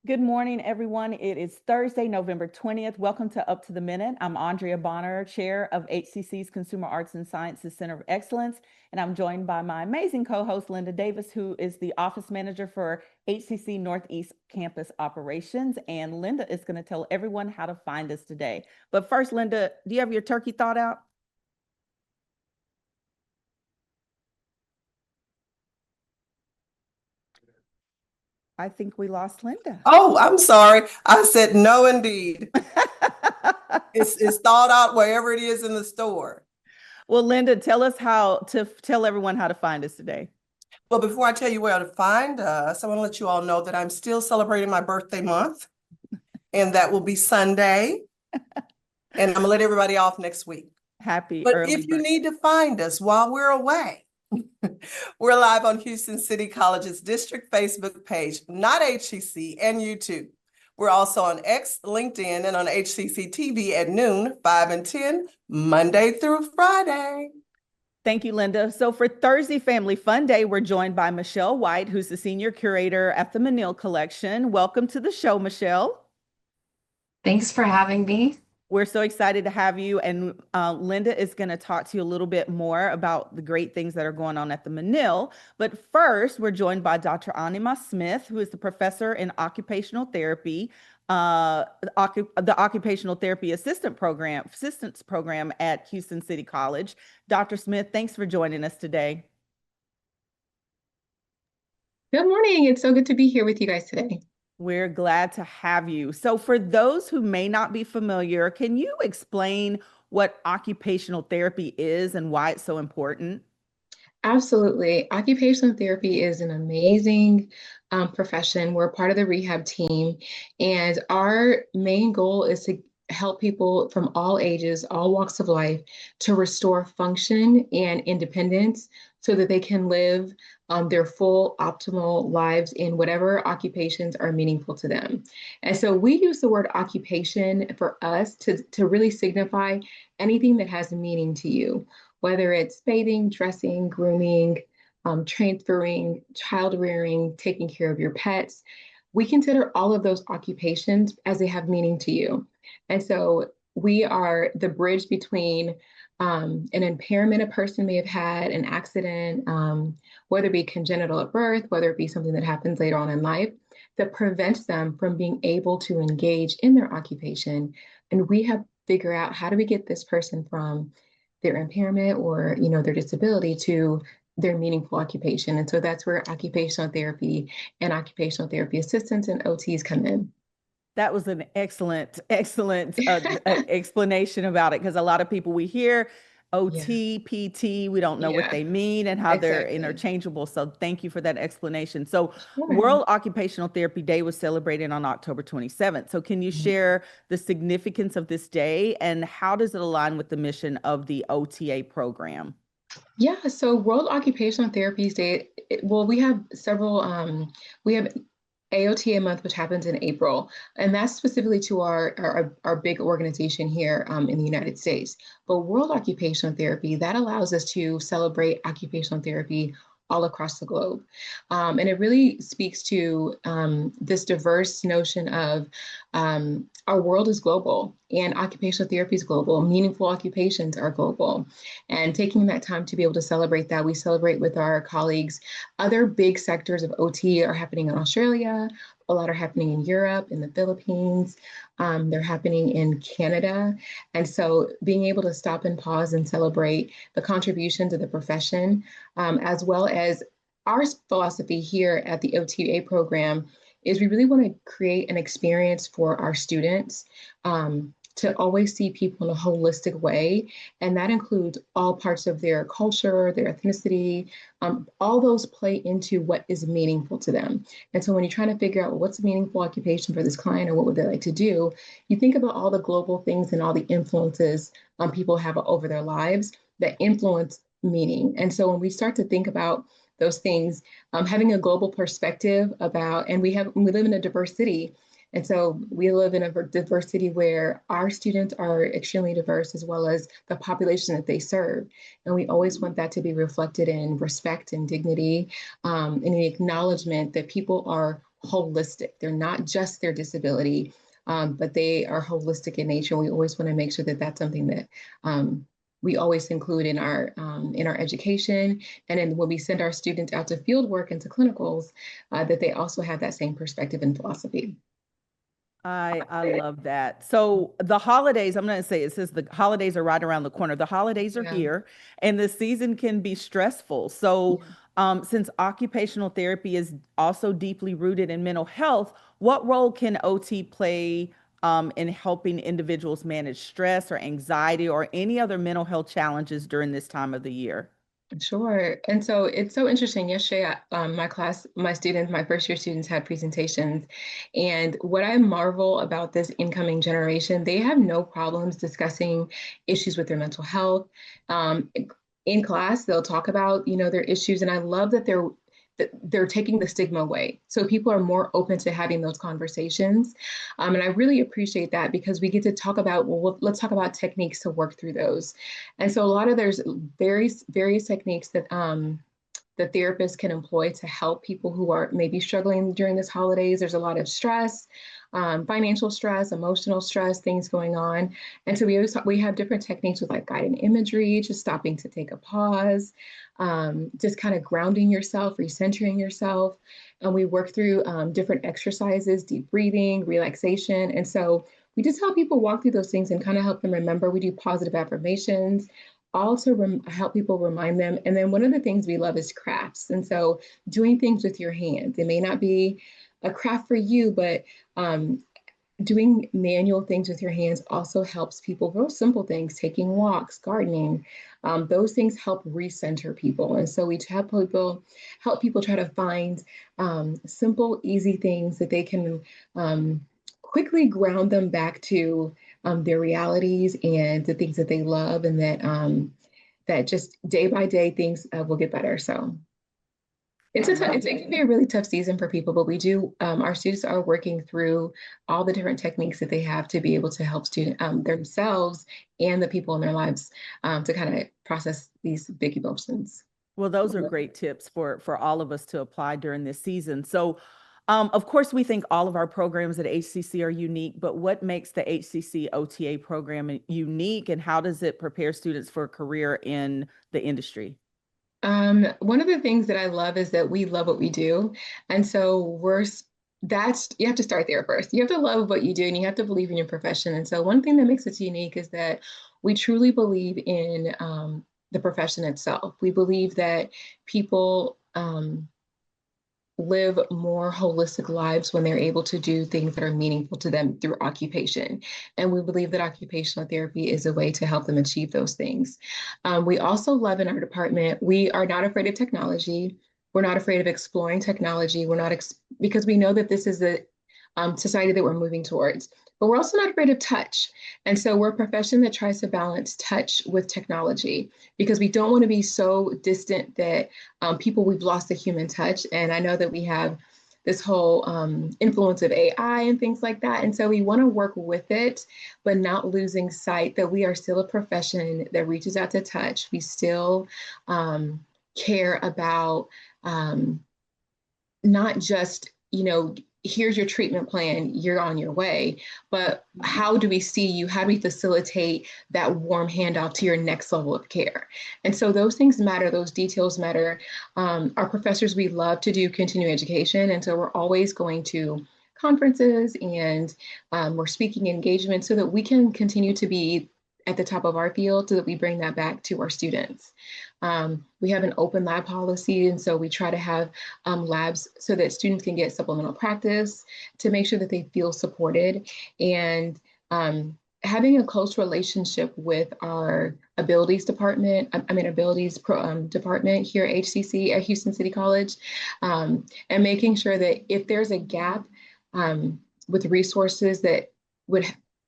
Good morning, everyone. It is Thursday, November 20th. Welcome to Up to the Minute. I'm Andrea Bonner, Chair of HCC's Consumer Arts and Sciences Center of Excellence, and I'm joined by my amazing co-host, Linda Davis, who is the Office Manager for HCC Northeast Campus Operations. And Linda is going to tell everyone how to find us today. But first, Linda, do you have your turkey thought out? I think we lost Linda. Oh, I'm sorry. I said no, indeed. It's thought out wherever it is in the store. Well, Linda, tell everyone how to find us today. Well, before I tell you where to find us, I want to let you all know that I'm still celebrating my birthday month, and that will be Sunday. And I'm gonna let everybody off next week. Happy But early if you birthday. need to find us while we're away, we're live on Houston City College's district Facebook page, not HCC, and YouTube. We're also on X, LinkedIn, and on HCC TV at noon, 5 and 10, Monday through Friday. Thank you, Linda. So for Thursday Family Fun Day, we're joined by Michelle White, who's the Senior Curator at the Menil Collection. Welcome to the show, Michelle. Thanks for having me. We're so excited to have you. And Linda is going to talk to you a little bit more about the great things that are going on at the Menil. But first, we're joined by Dr. Anima Smith, who is the professor in occupational therapy, the Occupational Therapy Assistance Program at Houston City College. Dr. Smith, thanks for joining us today. Good morning. It's so good to be here with you guys today. We're glad to have you. So for those who may not be familiar, can you explain what occupational therapy is and why it's so important? Absolutely. Occupational therapy is an amazing profession. We're part of the rehab team, and our main goal is to help people from all ages, all walks of life, to restore function and independence so that they can live their full optimal lives in whatever occupations are meaningful to them. And so we use the word occupation for us to really signify anything that has meaning to you, whether it's bathing, dressing, grooming, transferring, child rearing, taking care of your pets. We consider all of those occupations as they have meaning to you. And so we are the bridge between an impairment a person may have had, an accident, whether it be congenital at birth, whether it be something that happens later on in life, that prevents them from being able to engage in their occupation. And we have figure out how do we get this person from their impairment or their disability to their meaningful occupation. And so that's where occupational therapy and occupational therapy assistants and OTs come in. That was an excellent explanation about it, because a lot of people we hear OT, PT, we don't know what they mean and how they're interchangeable. So thank you for that explanation. So World Occupational Therapy Day was celebrated on October 27th. So can you share the significance of this day and how does it align with the mission of the OTA program? Yeah, so World Occupational Therapy Day, well, we have several, we have AOTA month, which happens in April, and that's specifically to our big organization here in the United States. But World Occupational Therapy, that allows us to celebrate occupational therapy all across the globe. And it really speaks to this diverse notion of our world is global and occupational therapy is global. Meaningful occupations are global. And taking that time to be able to celebrate that, we celebrate with our colleagues. Other big sectors of OT are happening in Australia. A lot are happening in Europe, in the Philippines. They're happening in Canada. And so being able to stop and pause and celebrate the contributions of the profession, as well as our philosophy here at the OTA program is we really want to create an experience for our students to always see people in a holistic way. And that includes all parts of their culture, their ethnicity, all those play into what is meaningful to them. And so when you're trying to figure out, well, what's a meaningful occupation for this client or what would they like to do, you think about all the global things and all the influences people have over their lives that influence meaning. And so when we start to think about those things, having a global perspective about, and we live in a diverse city. And so we live in a diverse city where our students are extremely diverse, as well as the population that they serve. And we always want that to be reflected in respect and dignity, and the acknowledgement that people are holistic. They're not just their disability, but they are holistic in nature. We always want to make sure that that's something that we always include in our education, and then when we send our students out to field work and to clinicals, that they also have that same perspective and philosophy. I love that. So the holidays, I'm going to say, it says the holidays are right around the corner. The holidays are Yeah. here, and the season can be stressful. So since occupational therapy is also deeply rooted in mental health, what role can OT play in helping individuals manage stress or anxiety or any other mental health challenges during this time of the year? Sure. And so it's so interesting. Yesterday, my students, my first year students had presentations. And what I marvel about this incoming generation, they have no problems discussing issues with their mental health. Um, in class, they'll talk about, their issues. And I love that they're taking the stigma away. So people are more open to having those conversations. And I really appreciate that because we get to talk about, well, let's talk about techniques to work through those. And so there's various techniques that the therapist can employ to help people who are maybe struggling during this holidays. There's a lot of stress, financial stress, emotional stress, things going on. And so we have different techniques with like guided imagery, just stopping to take a pause, just kind of grounding yourself, recentering yourself. And we work through different exercises, deep breathing, relaxation. And so we just help people walk through those things and kind of help them remember. We do positive affirmations, also help people remind them. And then one of the things we love is crafts. And so doing things with your hands. It may not be a craft for you, but doing manual things with your hands also helps people. Real simple things, taking walks, gardening, those things help recenter people. And so we help people try to find simple, easy things that they can quickly ground them back to their realities and the things that they love, and that just day by day things will get better. So it can be a really tough season for people, but our students are working through all the different techniques that they have to be able to help themselves and the people in their lives to kind of process these big emotions. Well, those are great tips for all of us to apply during this season. So, of course, we think all of our programs at HCC are unique, but what makes the HCC OTA program unique, and how does it prepare students for a career in the industry? One of the things that I love is that we love what we do. And so you have to start there first. You have to love what you do and you have to believe in your profession. And so one thing that makes us unique is that we truly believe in the profession itself. We believe that people live more holistic lives when they're able to do things that are meaningful to them through occupation. And we believe that occupational therapy is a way to help them achieve those things. We also love in our department, we are not afraid of technology. We're not afraid of exploring technology. Because we know that this is the society that we're moving towards. But we're also not afraid of touch. And so we're a profession that tries to balance touch with technology because we don't want to be so distant that we've lost the human touch. And I know that we have this whole influence of AI and things like that. And so we want to work with it, but not losing sight that we are still a profession that reaches out to touch. We still care about not just, here's your treatment plan, you're on your way, but how do we see you? How do we facilitate that warm handoff to your next level of care? And so those things matter, those details matter. Our professors, we love to do continuing education. And so we're always going to conferences and we're speaking engagements so that we can continue to be at the top of our field so that we bring that back to our students. We have an open lab policy, and so we try to have labs so that students can get supplemental practice to make sure that they feel supported, and having a close relationship with our department here at HCC at Houston City College, and making sure that if there's a gap with resources that would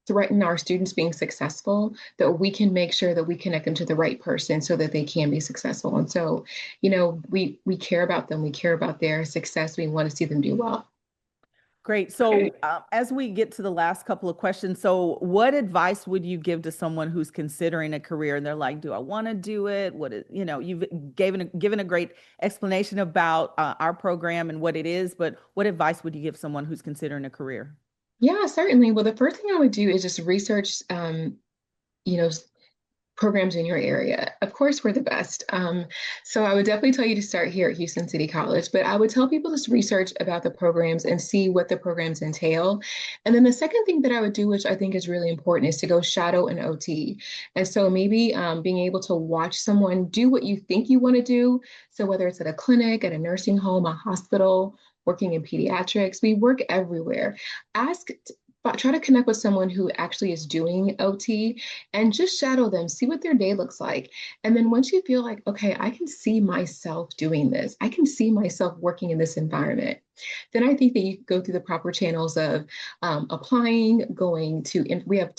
threaten our students being successful, that we can make sure that we connect them to the right person so that they can be successful. And so, we care about them. We care about their success. We want to see them do well. Great. So as we get to the last couple of questions, so what advice would you give to someone who's considering a career and they're like, do I want to do it? What is, you've given a great explanation about our program and what it is, but what advice would you give someone who's considering a career? Yeah, certainly. Well, the first thing I would do is just research, you know, programs in your area. Of course, we're the best. So I would definitely tell you to start here at Houston City College, but I would tell people to research about the programs and see what the programs entail. And then the second thing that I would do, which I think is really important, is to go shadow an OT. And so maybe being able to watch someone do what you think you want to do. So whether it's at a clinic, at a nursing home, a hospital, working in pediatrics, we work everywhere. Ask but try to connect with someone who actually is doing OT and just shadow them, see what their day looks like. And then once you feel like, okay, I can see myself doing this, I can see myself working in this environment, then I think that you go through the proper channels of applying, going to, we have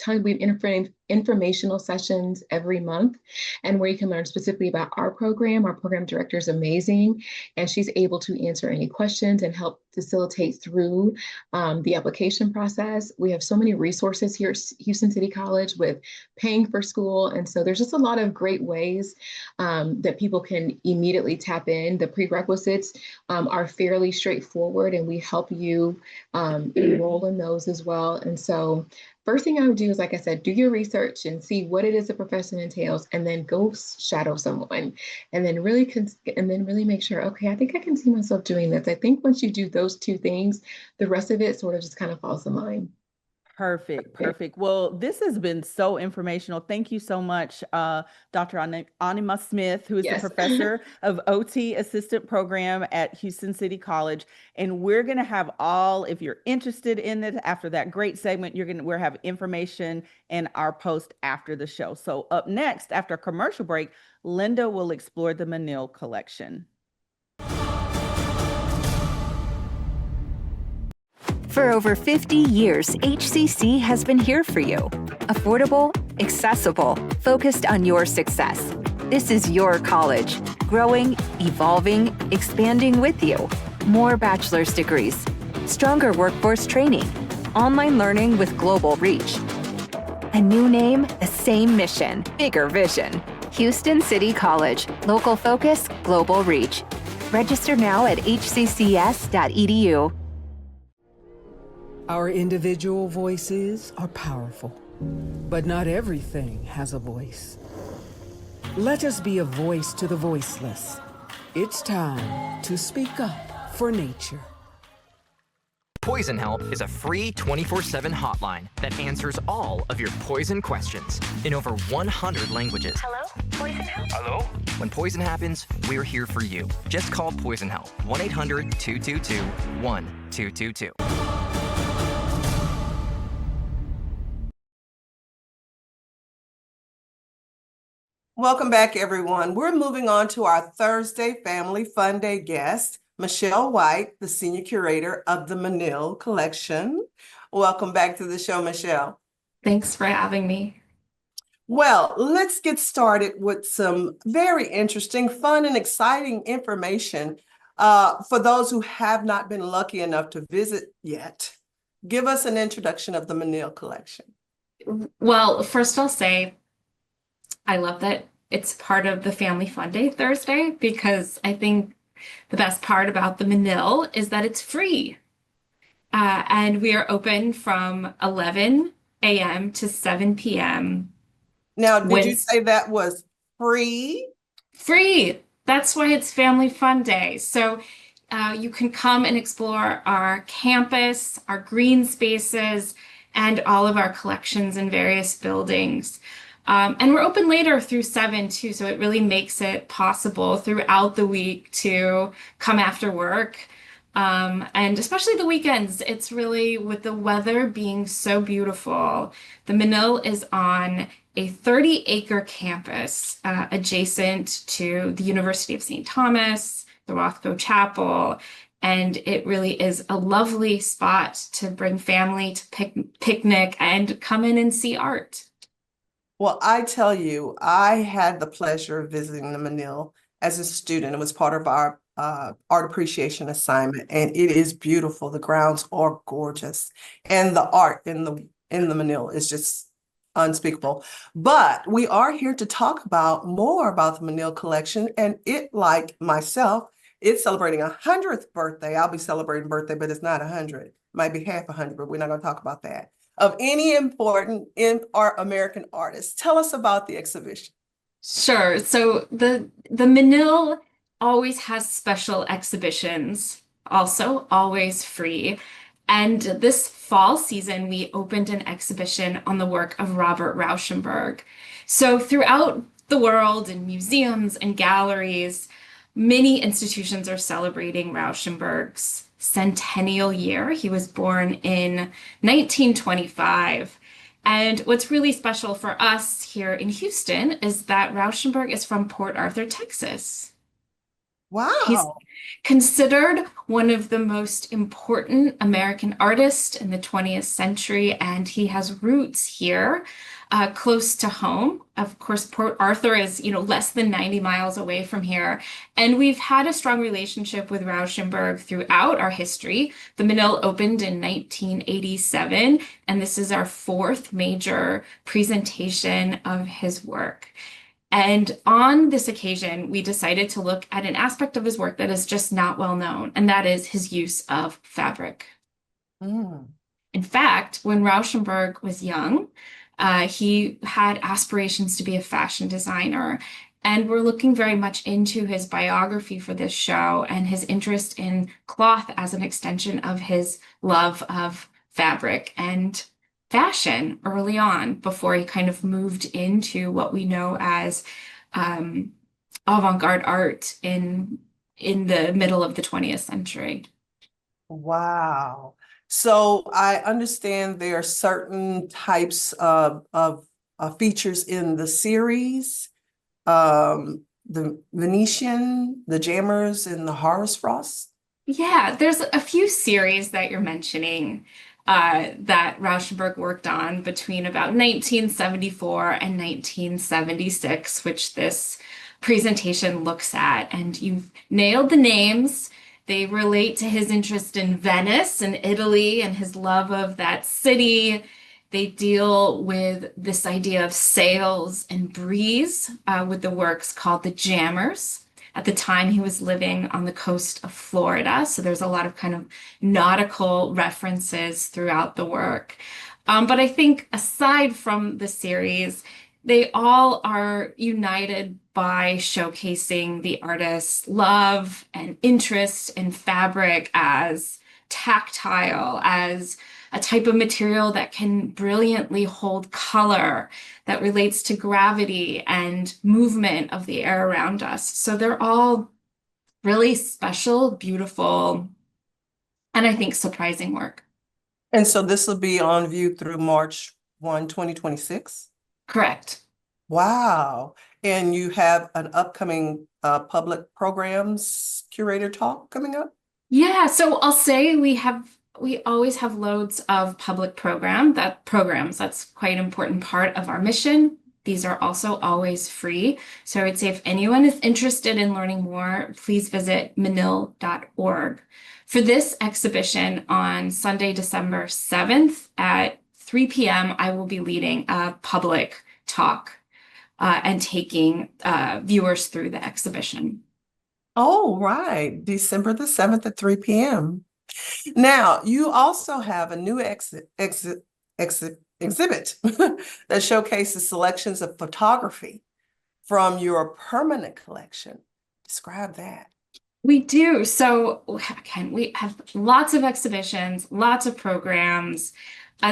informational sessions every month, and where you can learn specifically about our program. Our program director is amazing, and she's able to answer any questions and help facilitate through the application process. We have so many resources here at Houston City College with paying for school. And so there's just a lot of great ways that people can immediately tap in. The prerequisites are fairly straightforward, and we help you enroll in those as well. And so first thing I would do is, like I said, do your research and see what it is the profession entails, and then go shadow someone, and then really make sure, okay, I think I can see myself doing this. I think once you do those two things, the rest of it sort of just kind of falls in line. Perfect. Perfect. Well, this has been so informational. Thank you so much, Dr. Anima Smith, who is the professor of OT Assistant Program at Houston City College. And we're going to have if you're interested in it, after that great segment, we'll have information in our post after the show. So up next, after a commercial break, Linda will explore the Menil Collection. For over 50 years, HCC has been here for you. Affordable, accessible, focused on your success. This is your college, growing, evolving, expanding with you. More bachelor's degrees, stronger workforce training, online learning with global reach. A new name, the same mission, bigger vision. Houston City College, local focus, global reach. Register now at hccs.edu. Our individual voices are powerful, but not everything has a voice. Let us be a voice to the voiceless. It's time to speak up for nature. Poison Help is a free 24/7 hotline that answers all of your poison questions in over 100 languages. Hello? Poison Help? Hello? When poison happens, we're here for you. Just call Poison Help, 1-800-222-1222. Welcome back, everyone. We're moving on to our Thursday Family Fun Day guest, Michelle White, the Senior Curator of the Menil Collection. Welcome back to the show, Michelle. Thanks for having me. Well, let's get started with some very interesting, fun, and exciting information for those who have not been lucky enough to visit yet. Give us an introduction of the Menil Collection. Well, first I'll say I love that it's part of the Family Fun Day Thursday, because I think the best part about the Menil is that it's free. And we are open from 11 a.m. to 7 p.m. Now, did you say that was free? Free. That's why it's Family Fun Day. So you can come and explore our campus, our green spaces, and all of our collections in various buildings. And we're open later through 7 too, so it really makes it possible throughout the week to come after work. And especially the weekends, it's really, with the weather being so beautiful, the Menil is on a 30-acre campus adjacent to the University of St. Thomas, the Rothko Chapel, and it really is a lovely spot to bring family to picnic and come in and see art. Well, I tell you, I had the pleasure of visiting the Menil as a student. It was part of our art appreciation assignment, and it is beautiful. The grounds are gorgeous, and the art in the Menil is just unspeakable. But we are here to talk about more about the Menil Collection, and it, like myself, it's celebrating 100th birthday. I'll be celebrating birthday, but it's not 100. Might be half 100, but we're not going to talk about that. Of any important American artists. Tell us about the exhibition. Sure. So the Menil always has special exhibitions, also always free. And this fall season, we opened an exhibition on the work of Robert Rauschenberg. So throughout the world, in museums and galleries, many institutions are celebrating Rauschenberg's centennial year. He was born in 1925. And what's really special for us here in Houston is that Rauschenberg is from Port Arthur, Texas. He's Wow. considered one of the most important American artists in the 20th century, and he has roots here, close to home. Of course, Port Arthur is, less than 90 miles away from here, and we've had a strong relationship with Rauschenberg throughout our history. The Menil opened in 1987, and this is our fourth major presentation of his work. And on this occasion, we decided to look at an aspect of his work that is just not well known, and that is his use of fabric. Mm. In fact, when Rauschenberg was young, he had aspirations to be a fashion designer. And we're looking very much into his biography for this show and his interest in cloth as an extension of his love of fabric and fashion early on before he kind of moved into what we know as avant-garde art in the middle of the 20th century. Wow. So I understand there are certain types of features in the series, the Venetian, the Jammers, and the Horus Frost. Yeah, there's a few series that you're mentioning that Rauschenberg worked on between about 1974 and 1976, which this presentation looks at. And you've nailed the names. They relate to his interest in Venice and Italy and his love of that city. They deal with this idea of sails and breeze with the works called the Jammers. At the time, he was living on the coast of Florida, so there's a lot of kind of nautical references throughout the work. But I think aside from the series, they all are united by showcasing the artist's love and interest in fabric as tactile, as a type of material that can brilliantly hold color, that relates to gravity and movement of the air around us. So they're all really special, beautiful, and I think surprising work. And so this will be on view through March 1, 2026? Correct. Wow. And you have an upcoming public programs curator talk coming up? Yeah, so I'll say we always have loads of public programs. That's quite an important part of our mission. These are also always free. So I would say if anyone is interested in learning more, please visit menil.org. For this exhibition on Sunday, December 7th at 3 p.m., I will be leading a public talk and taking viewers through the exhibition. Oh, right. December the 7th at 3 p.m. Now, you also have a new exhibit that showcases selections of photography from your permanent collection. Describe that. We do. So again, we have lots of exhibitions, lots of programs.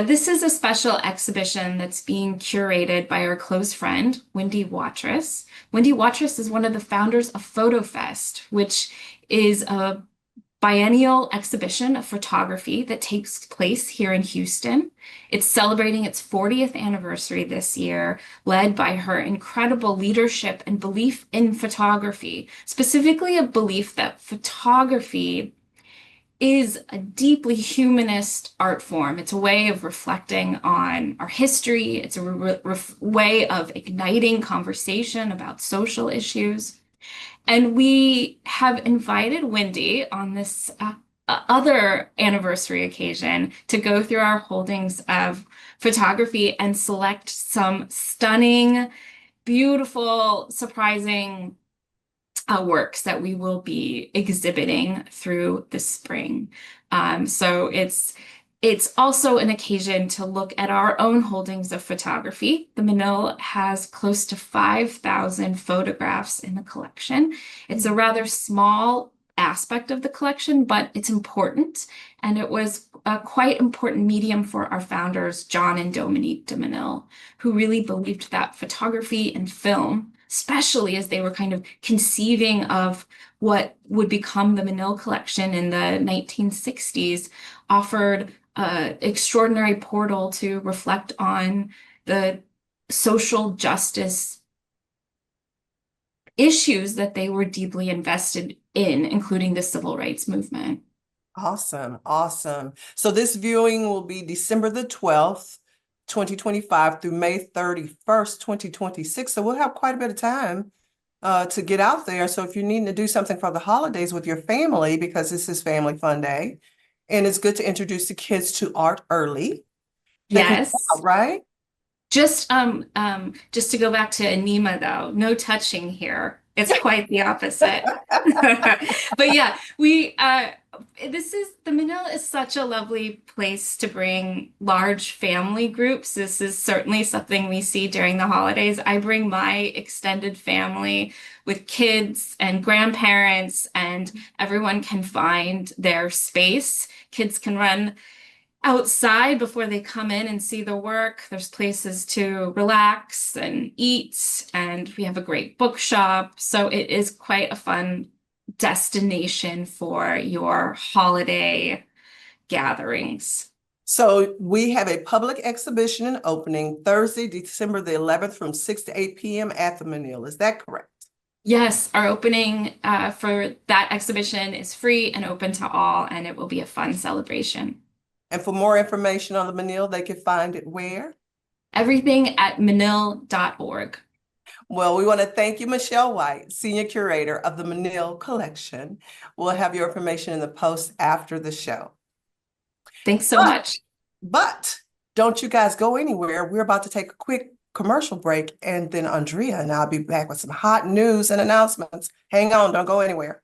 This is a special exhibition that's being curated by our close friend, Wendy Watrous. Wendy Watrous is one of the founders of PhotoFest, which is a biennial exhibition of photography that takes place here in Houston. It's celebrating its 40th anniversary this year, led by her incredible leadership and belief in photography, specifically a belief that photography is a deeply humanist art form. It's a way of reflecting on our history. It's a way of igniting conversation about social issues. And we have invited Wendy on this other anniversary occasion to go through our holdings of photography and select some stunning, beautiful, surprising works that we will be exhibiting through the spring. So it's also an occasion to look at our own holdings of photography. The Menil has close to 5,000 photographs in the collection. It's a rather small aspect of the collection, but it's important. And it was a quite important medium for our founders, John and Dominique de Menil, who really believed that photography and film, especially as they were kind of conceiving of what would become the Menil Collection in the 1960s, offered an extraordinary portal to reflect on the social justice issues that they were deeply invested in, including the civil rights movement. Awesome, awesome. So this viewing will be December the 12th, 2025 through May 31st, 2026. So we'll have quite a bit of time to get out there. So if you're needing to do something for the holidays with your family, because this is Family Fun Day, and it's good to introduce the kids to art early. Yes. Right? Just to go back to Anima though, no touching here. It's quite the opposite. But yeah, the Menil is such a lovely place to bring large family groups. This is certainly something we see during the holidays. I bring my extended family with kids and grandparents, and everyone can find their space. Kids can run outside before they come in and see the work. There's places to relax and eat, and we have a great bookshop. So it is quite a fun destination for your holiday gatherings. So we have a public exhibition and opening Thursday, December the 11th from 6 to 8 p.m. at the Menil. Is that correct? Yes, our opening for that exhibition is free and open to all, and it will be a fun celebration. And for more information on the Menil, they can find it where? Everything at menil.org. Well, we want to thank you, Michelle White, Senior Curator of the Menil Collection. We'll have your information in the post after the show. Thanks so much. But don't you guys go anywhere. We're about to take a quick commercial break, and then Andrea and I'll be back with some hot news and announcements. Hang on, don't go anywhere.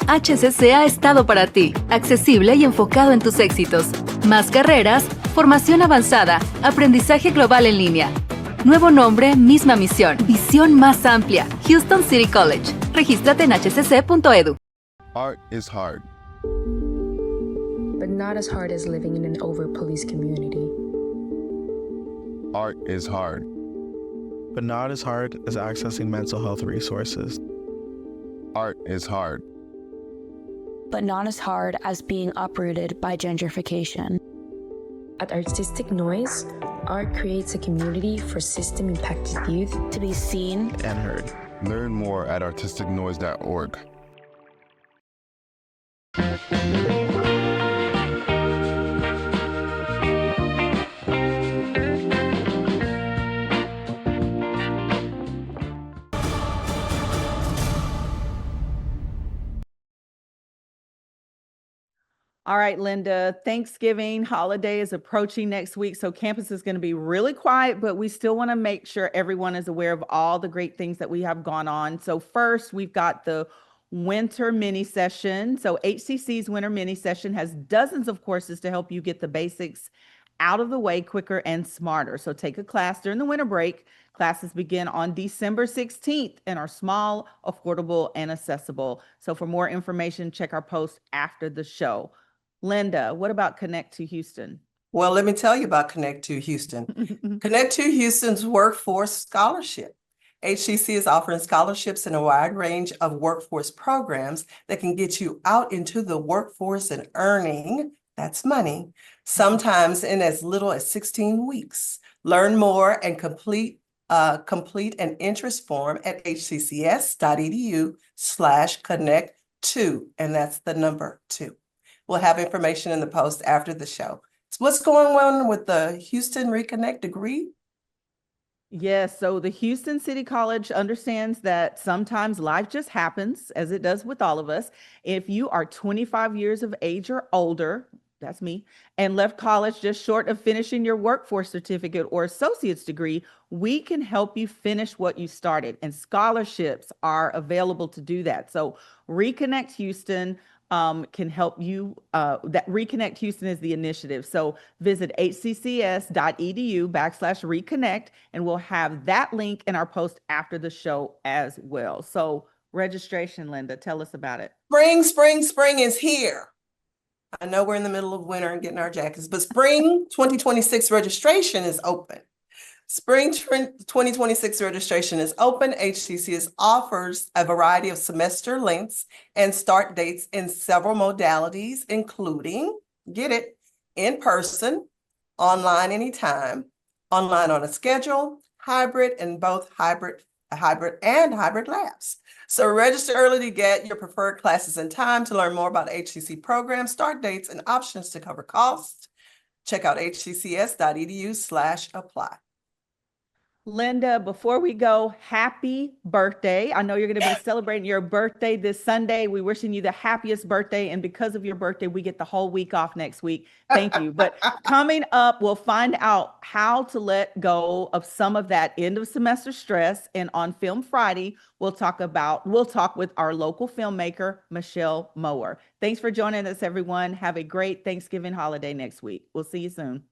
HCC ha estado para ti, accesible y enfocado en tus éxitos. Más carreras, formación avanzada, aprendizaje global en línea. Nuevo nombre, misma misión, visión más amplia. Houston City College. Regístrate en hcc.edu. Art is hard. But not as hard as living in an over-policed community. Art is hard. But not as hard as accessing mental health resources. Art is hard. But not as hard as being uprooted by gentrification. At Artistic Noise, art creates a community for system-impacted youth to be seen and heard. Learn more at artisticnoise.org. All right, Linda, Thanksgiving holiday is approaching next week, so campus is going to be really quiet, but we still want to make sure everyone is aware of all the great things that we have gone on. So first, we've got the winter mini session. So HCC's winter mini session has dozens of courses to help you get the basics out of the way quicker and smarter. So take a class during the winter break. Classes begin on December 16th and are small, affordable, and accessible. So for more information, check our post after the show. Linda, what about Connect to Houston? Well, let me tell you about Connect to Houston. Connect to Houston's Workforce Scholarship. HCC is offering scholarships in a wide range of workforce programs that can get you out into the workforce and earning, that's money, sometimes in as little as 16 weeks. Learn more and complete an interest form at hccs.edu/connect2, and that's the number 2. We'll have information in the post after the show. So what's going on with the Houston Reconnect degree? Yes, so the Houston City College understands that sometimes life just happens, as it does with all of us. If you are 25 years of age or older, that's me, and left college just short of finishing your workforce certificate or associate's degree, we can help you finish what you started, and scholarships are available to do that. So Reconnect Houston can help you. That Reconnect Houston is the initiative. So visit hccs.edu/reconnect, and we'll have that link in our post after the show as well. So registration, Linda, tell us about it. Spring is here. I know we're in the middle of winter and getting our jackets, but spring 2026 registration is open. Spring 2026 registration is open. HCCS offers a variety of semester lengths and start dates in several modalities, including, get it, in person, online anytime, online on a schedule, hybrid, and both hybrid labs. So register early to get your preferred classes in time. To learn more about HCC programs, start dates, and options to cover costs, check out hccs.edu/apply. Linda, before we go, happy birthday. I know you're going to be celebrating your birthday this Sunday. We're wishing you the happiest birthday. And because of your birthday, we get the whole week off next week. Thank you. But coming up, we'll find out how to let go of some of that end of semester stress. And on Film Friday, we'll talk with our local filmmaker, Michelle Mower. Thanks for joining us, everyone. Have a great Thanksgiving holiday next week. We'll see you soon.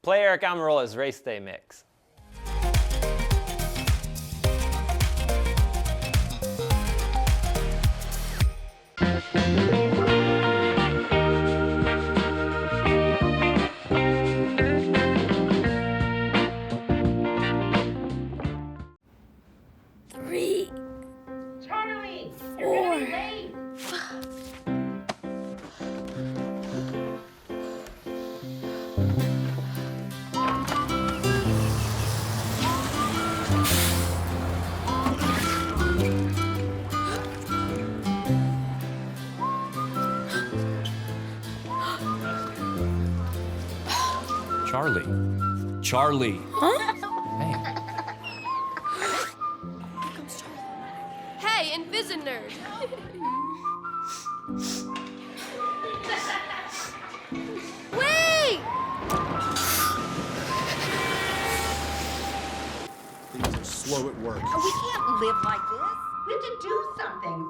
Play Eric Amarola's Race Day Mix. Three. Charlie, Four. you're gonna be late. Charlie. Huh? Hey. Here comes Charlie. Hey, Invisinerd. Wait! Things are slow at work. We can't live like this. We have to do something.